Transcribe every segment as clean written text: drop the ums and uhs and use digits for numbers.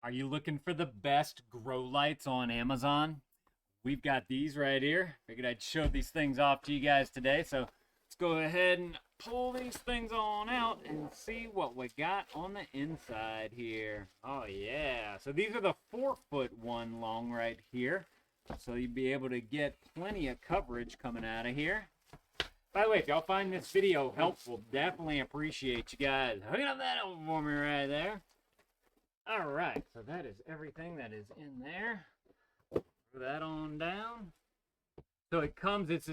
Are you looking for the best grow lights on Amazon? We've got these right here. Figured I'd show these things off to you guys today. So let's go ahead and pull these things on out and see what we got on the inside here. Oh yeah, so these are the 4-foot one long right here. So you'll be able to get plenty of coverage coming out of here. By the way, if y'all find this video helpful, definitely appreciate you guys hooking up that over for me right there. All right, so that is everything that is in there. Put that on down. So it comes, it's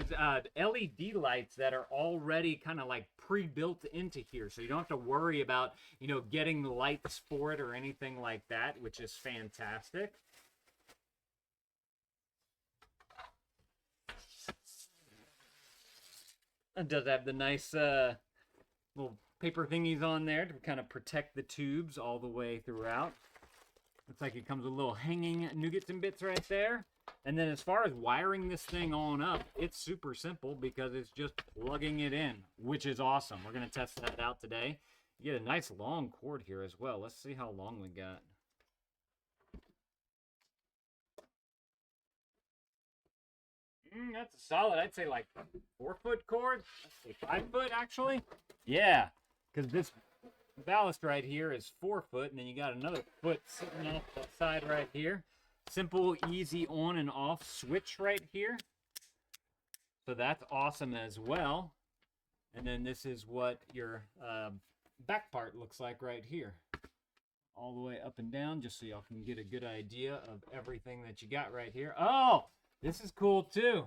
LED lights that are already kind of like pre-built into here. So you don't have to worry about, getting the lights for it or anything like that, which is fantastic. It does have the nice little paper thingies on there to kind of protect the tubes all the way throughout. Looks like it comes with little hanging nougats and bits right there. And then as far as wiring this thing on up, it's super simple because it's just plugging it in, which is awesome. We're going to test that out today. You get a nice long cord here as well. Let's see how long we got. That's a solid, I'd say like 4-foot cord. Let's say 5 foot actually. Yeah, because this ballast right here is 4 foot, and then you got another foot sitting off the side right here. Simple, easy on and off switch right here. So that's awesome as well. And then this is what your back part looks like right here. All the way up and down, just so y'all can get a good idea of everything that you got right here. Oh! This is cool too.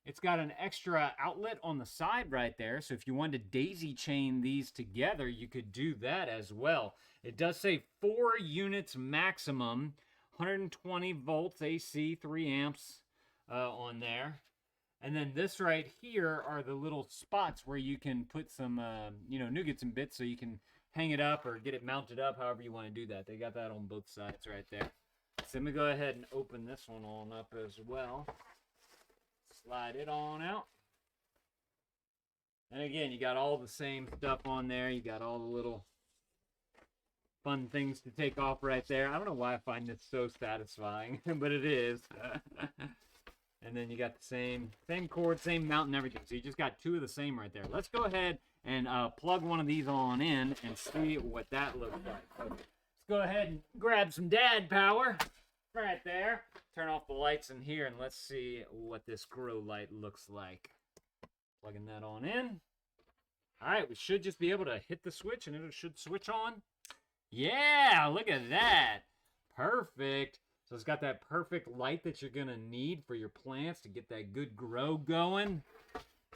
It's got an extra outlet on the side right there. So if you wanted to daisy chain these together, you could do that as well. It does say 4 units maximum, 120 volts AC, 3 amps on there. And then this right here are the little spots where you can put some, nougats and bits so you can hang it up or get it mounted up, however you want to do that. They got that on both sides right there. So let me go ahead and open this one on up as well. Slide it on out. And again, you got all the same stuff on there. You got all the little fun things to take off right there. I don't know why I find this so satisfying, but it is. And then you got the same cord, same mount and everything. So you just got 2 of the same right there. Let's go ahead and plug one of these on in and see what that looks like. So, go ahead and grab some dad power right there. Turn off the lights in here and let's see what this grow light looks like. Plugging that on in. All right, we should just be able to hit the switch and it should switch on. Yeah, look at that. Perfect. So it's got that perfect light that you're going to need for your plants to get that good grow going.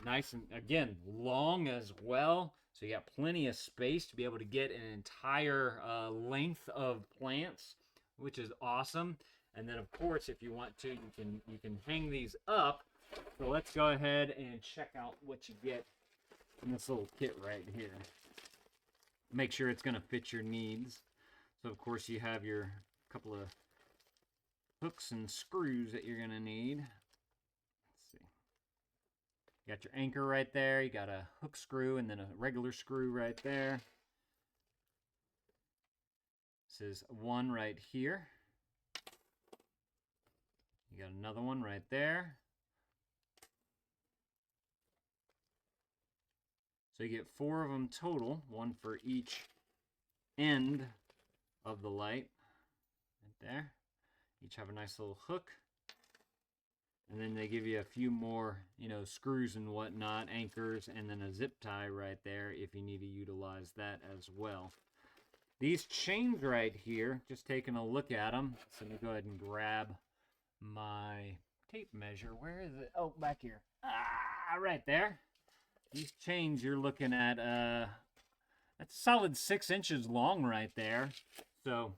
Nice and, again, long as well. So you got plenty of space to be able to get an entire length of plants, which is awesome. And then, of course, if you want to, you can hang these up. So let's go ahead and check out what you get in this little kit right here. Make sure it's going to fit your needs. So, of course, you have your couple of hooks and screws that you're going to need. You got your anchor right there. You got a hook screw and then a regular screw right there. This is one right here. You got another one right there. So you get 4 of them total, 1 for each end of the light. Right there. Each have a nice little hook. And then they give you a few more, screws and whatnot, anchors, and then a zip tie right there if you need to utilize that as well. These chains right here, just taking a look at them. So let me go ahead and grab my tape measure. Where is it? Oh, back here. Right there. These chains you're looking at, that's a solid 6 inches long right there. So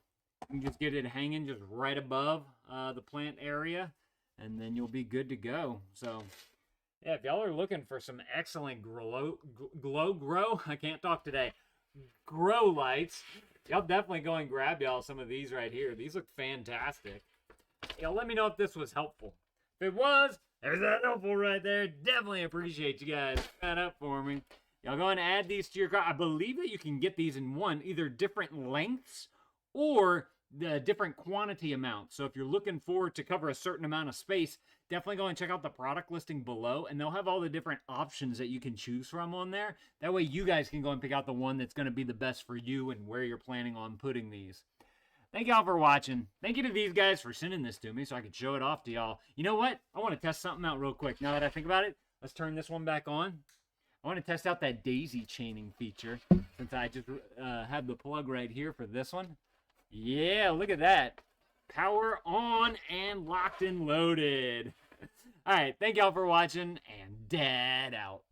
you can just get it hanging just right above the plant area. And then you'll be good to go. So, yeah, if y'all are looking for some excellent grow, I can't talk today, grow lights, y'all definitely go and grab y'all some of these right here. These look fantastic. Y'all let me know if this was helpful. If it was, there's that helpful right there. Definitely appreciate you guys picking that up for me. Y'all go and add these to your car. I believe that you can get these in either different lengths or the different quantity amounts. So if you're looking forward to cover a certain amount of space, definitely go and check out the product listing below, and they'll have all the different options that you can choose from on there. That way you guys can go and pick out the one that's going to be the best for you and where you're planning on putting these. Thank y'all for watching. Thank you to these guys for sending this to me so I could show it off to y'all. You know what? I want to test something out real quick. Now that I think about it, let's turn this one back on. I want to test out that daisy chaining feature since I just have the plug right here for this one. Yeah, look at that. Power on and locked and loaded. All right, thank y'all for watching, and Dad out.